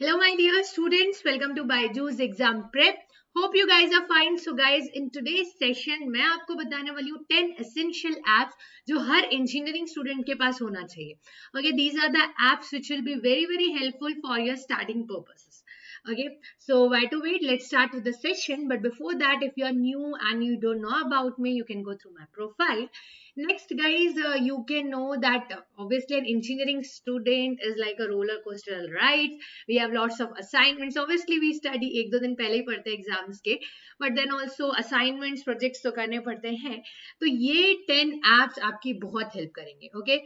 Hello, my dear students. Welcome to Byju's exam prep. Hope you guys are fine. So, guys, in today's session, मैं आपको बताने वाली हूँ 10 essential apps जो हर engineering student के पास होना चाहिए. Okay, these are the apps which will be very helpful for your studying purposes. Okay, so why to wait? Let's start with the session. But before that, if you are new and you don't know about me, you can go through my profile. Next, guys, you can know that obviously an engineering student is like a roller coaster ride. We have lots of assignments. Obviously we study एक दो दिन पहले ही पढ़ते हैं exams के, but then also assignments projects तो करने पड़ते हैं. तो ये 10 apps आपकी बहुत हेल्प करेंगे. Okay,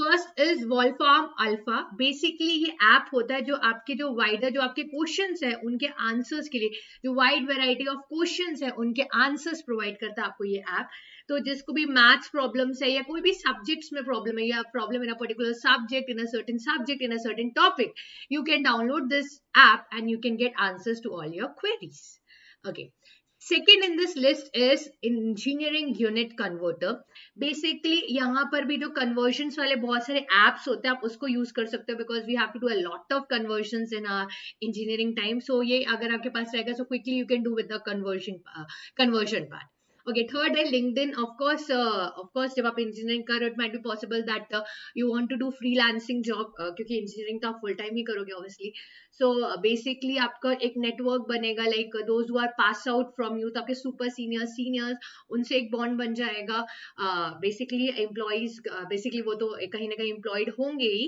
first is Wolfram Alpha. Basically ये ऐप होता है जो आपके जो वाइडर जो आपके क्वेश्चंस है उनके आंसर्स के लिए, जो वाइड वैरायटी ऑफ क्वेश्चंस है उनके आंसर्स प्रोवाइड करता है आपको ये ऐप. तो जिसको भी मैथ्स प्रॉब्लम्स है या कोई भी सब्जेक्ट्स में प्रॉब्लम है या problem in a particular subject in a certain topic, you can download this app and you can get answers to all your queries. Okay, second in this list is engineering unit converter. Basically यहाँ पर भी जो conversions वाले बहुत सारे apps होते हैं आप उसको use कर सकते हो, because we have to do a lot of conversions in our engineering time. So ये अगर आपके पास रहेगा so quickly you can do with the conversion part. Okay, third है LinkedIn. Of course जब आप engineering कर रहे हो, it might be possible that you want to do freelancing job, क्योंकि engineering तो आप full time ही करोगे obviously. So basically आपका एक network बनेगा, like those who are pass out from you, तो आपके super seniors उनसे एक bond बन जाएगा. Basically employees basically वो तो कहीं ना कहीं employed होंगे ही.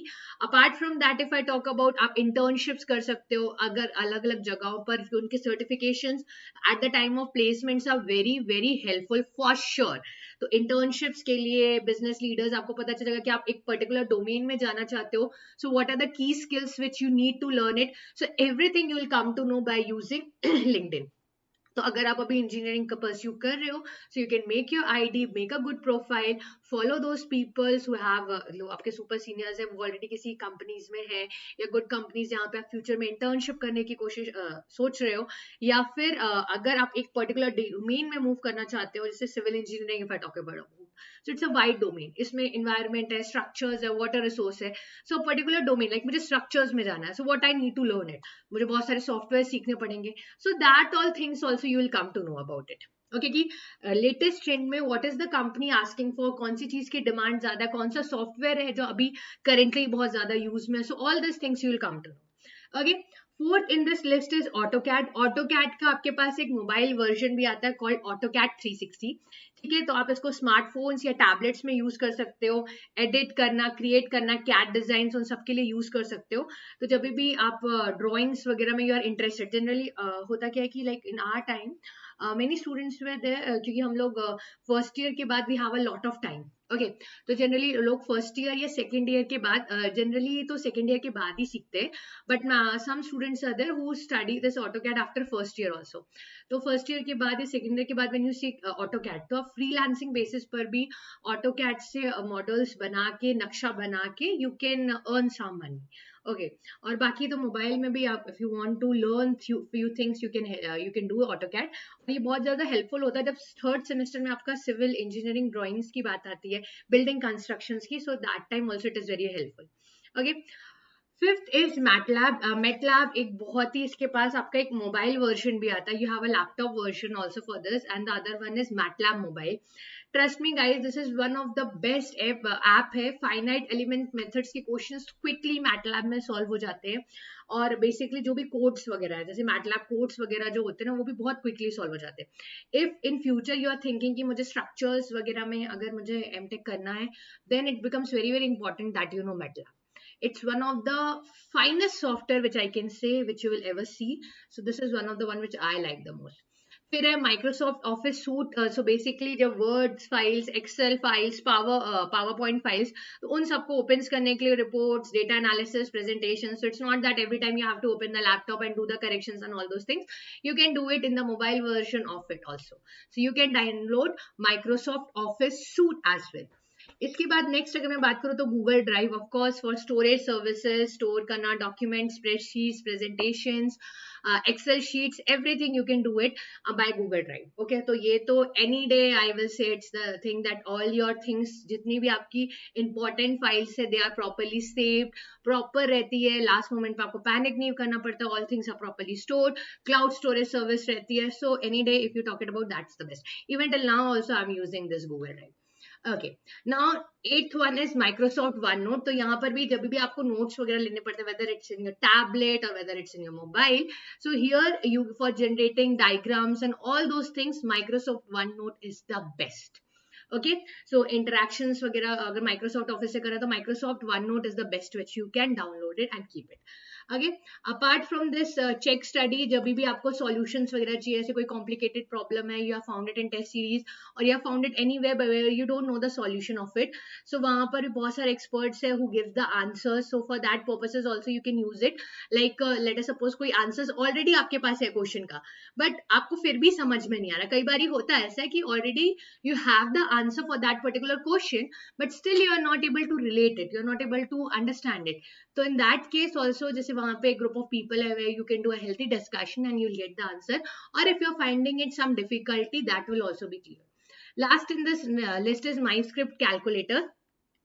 Apart from that, if I talk about, आप internships कर सकते हो अगर अलग अलग जगहों पर. उनके certifications at the time of placements are very helpful for sure. तो internships के लिए business leaders आपको पता चलेगा कि आप एक particular domain में जाना चाहते हो. So what are the key skills which you need to learn it? So everything you will come to know by using LinkedIn. तो अगर आप अभी इंजीनियरिंग का परस्यू कर रहे हो, so you can make your ID, make a good profile, follow those peoples who have, आपके super seniors है वो ऑलरेडी किसी कंपनीज में है या गुड कंपनीज जहाँ पे आप फ्यूचर में इंटर्नशिप करने की कोशिश सोच रहे हो, या फिर अगर आप एक पर्टिकुलर डोमेन में मूव करना चाहते हो, जैसे civil engineering if I talk about, so it's a wide domain. इसमें इन्वायरमेंट है, स्ट्रक्चर्स है, वाटर रिसोर्स है. सो पर्टिकुलर डोमेन लाइक मुझे स्ट्रक्चर्स में जाना है, so what I need to learn it, मुझे बहुत सारे सॉफ्टवेयर सीखने पड़ेंगे. So that all things also you will come to know about it. Okay कि लेटेस्ट ट्रेंड में what is the company asking for, कौन सी चीज की डिमांड ज्यादा है, कौन सा सॉफ्टवेयर है जो अभी करेंटली बहुत ज्यादा यूज में है. So all this things you will come to know. Okay, fourth in this list is AutoCAD. AutoCAD का आपके पास एक मोबाइल वर्जन भी आता है कॉल्ड ऑटोकैड 360. ठीक है, तो आप इसको स्मार्टफोन्स या टैबलेट्स में यूज कर सकते हो. एडिट करना, क्रिएट करना, कैट डिजाइन उन सब के लिए यूज कर सकते हो. तो जब भी आप ड्राइंग्स वगैरह में यू आर इंटरेस्टेड, जनरली होता क्या है कि like in our time many students were there, क्योंकि हम लोग फर्स्ट ईयर के बाद we have a lot of time. Okay, तो जनरली लोग फर्स्ट ईयर या सेकेंड ईयर के बाद, जनरली तो सेकेंड ईयर के बाद ही सीखते हैं, but some students are there who study this AutoCAD after first year also. तो फर्स्ट ईयर के बाद या सेकेंड ईयर के बाद व्हेन यू सीख ऑटोकैड, तो आप फ्रीलांसिंग बेसिस पर भी ऑटोकैड से मॉडल्स बना के, नक्शा बना के you can earn some money. Okay, और बाकी तो मोबाइल में भी आप if you want to learn few things you can do AutoCAD. और ये बहुत ज्यादा हेल्पफुल होता है जब थर्ड सेमेस्टर में आपका सिविल इंजीनियरिंग ड्राइंग्स की बात आती है, बिल्डिंग कंस्ट्रक्शंस की. So that time also it is very helpful. Okay, fifth is MATLAB. MATLAB एक बहुत ही, इसके पास आपका एक मोबाइल वर्जन भी आता है. You have a laptop version also for this, and the other one is MATLAB mobile. Trust me guys, this is one of the best app है. Finite element methods के क्वेश्चंस क्विकली मैटलैब में solve हो जाते हैं. और basically जो भी codes वगैरह है, जैसे मैटलैब कोड्स वगैरह जो होते हैं ना, वो भी बहुत क्विकली सॉल्व हो जाते हैं. If in future you are thinking कि मुझे स्ट्रक्चर्स वगैरह में अगर मुझे एमटेक करना है, then it becomes very important that you know MATLAB. It's one of the finest software which I can say which you will ever see. So this is one of the one which I like the most. फिर है Microsoft Office suite. So basically जब words files, Excel files, PowerPoint files, तो उन सबको open करने के लिए reports, data analysis, presentation. So it's not that every time you have to open the laptop and do the corrections and all those things. You can do it in the mobile version of it also. So you can download Microsoft Office suite as well. इसके बाद next अगर मैं बात करूँ तो Google Drive, of course for storage services, store करना document, spreadsheets, presentations, Excel sheets, everything you can do it by Google Drive. Okay, तो ये तो any day I will say it's the thing that all your things, जितनी भी आपकी important files है, they are properly saved, proper रहती है, last moment पे आपको पैनिक नहीं करना पड़ता, all things are properly stored, cloud storage service रहती है। So any day if you talk about, that's the best. Even till now also I am using this Google Drive. Okay, now eighth one is Microsoft OneNote. तो यहाँ पर भी जब भी आपको notes वगैरह लेने पड़ते हैं, whether it's in your tablet और whether it's in your mobile, so here you for generating diagrams and all those things, Microsoft OneNote is the best. Okay, so interactions वगैरह अगर माइक्रोसॉफ्ट ऑफिस से करें तो Microsoft OneNote is the best which you can download it and keep it. Okay, apart from this Chegg Study, जब भी आपको solutions वगैरह चाहिए, ऐसे कोई कॉम्प्लिकेटेड प्रॉब्लम है, you have found it in test series और you have found it anywhere where you don't know the solution of it, so वहां पर बहुत सारे एक्सपर्ट्स है who gives the answers. So for that purposes also you can use it. Like let us suppose कोई answers already आपके पास है question का, बट आपको फिर भी समझ में नहीं आ रहा, कई बार होता है ऐसा कि already you have the answer for that particular question, but still you are not able to relate it, you are not able to understand it. So in that case also, जैसे वहां पे group of people है where you can do a healthy discussion and you'll get the answer, or if you're finding it some difficulty, that will also be clear. Last in this list is MyScript calculator.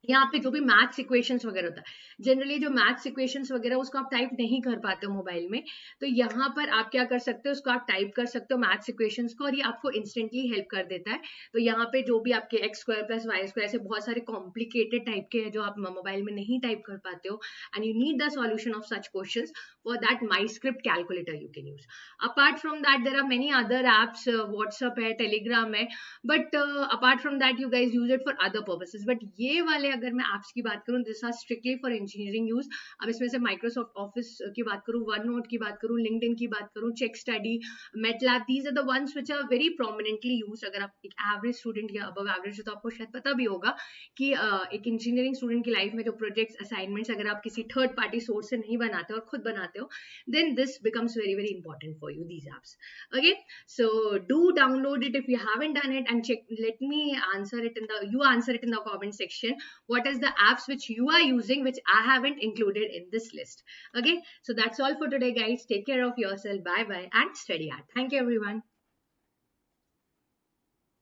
यहाँ पे जो भी maths equations वगैरह होता है, generally जो maths equations वगैरह उसको आप टाइप नहीं कर पाते हो मोबाइल में, तो यहाँ पर आप क्या कर सकते हो, उसको आप टाइप कर सकते हो मैथ्स इक्वेशंस को, और ये आपको इंस्टेंटली हेल्प कर देता है। तो यहाँ पे जो भी आपके x square plus y square, ऐसे बहुत सारे कॉम्प्लिकेटेड टाइप के हैं जो आप मोबाइल में नहीं टाइप कर पाते हो, and you need the solution of such questions, for that MyScript calculator you can use. Apart from that there are many other apps, WhatsApp है, टेलीग्राम है, but apart from that you guys use it for other purposes. But ये वाले अगर मैं apps की बात करूं, this are strictly for engineering use. अब इसमें से माइक्रोसॉफ्ट ऑफिस की बात करूं, वन नोट की बात करूं, लिंक्डइन की बात करूं, Chegg Study, MATLAB, these are the ones which are very prominently used. अगर आप एक एवरेज स्टूडेंट या अबव एवरेज हो तो आपको शायद पता भी होगा कि एक इंजीनियरिंग स्टूडेंट की लाइफ में जो प्रोजेक्ट्स, असाइनमेंट्स अगर आप किसी थर्ड पार्टी सोर्स से नहीं बनाते हो और खुद बनाते हो, then this becomes very very important for you, these apps. Okay, so do download it if you haven't done it, and check, let me answer it in the, you answer it in the comment section, what is the apps which you are using which I haven't included in this list. Okay, so that's all for today guys, take care of yourself, bye bye and study hard. Thank you everyone.